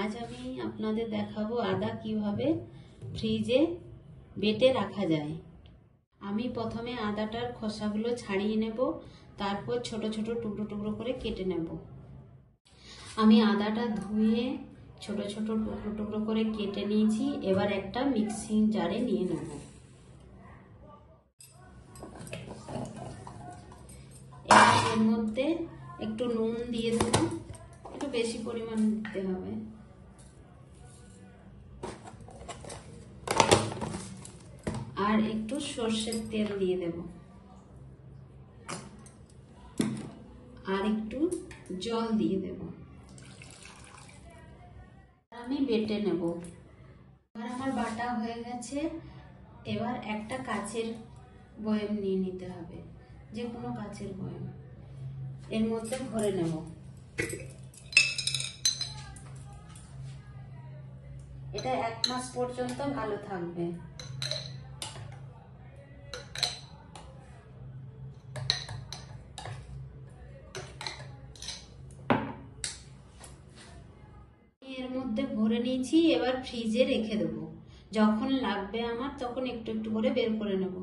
আজ আমি আপনাদের দেখাবো আদা কিভাবে ফ্রিজে বেটে রাখা যায়। আমি প্রথমে আদাটার খোসাগুলো ছাড়িয়ে নেব, তারপর ছোট ছোট টুকরো টুকরো করে কেটে নেব। আমি আদাটা ধুয়ে ছোট ছোট টুকরো টুকরো করে কেটে নিয়েছি। এবার একটা মিক্সিং জারে নিয়ে নেব। এর মধ্যে একটু নুন দিয়ে দেব, একটু বেশি পরিমাণ দিতে হবে। আর একটু সর্ষের তেল দিয়ে দেব, আর একটু জল দিয়ে দেব। আমি বেটে নেব। এবার আমার বাটা হয়ে গেছে। এবার একটা কাচের বয়াম নিয়ে নিতে হবে, যে কোনো কাচের বয়াম। এর মধ্যে ভরে নেব। এটা 1 মাস পর্যন্ত ভালো থাকবে। এর মধ্যে ভরে নিয়েছি। এবার ফ্রিজে রেখে দেবো। যখন লাগবে আমার তখন একটু একটু করে বের করে নেব।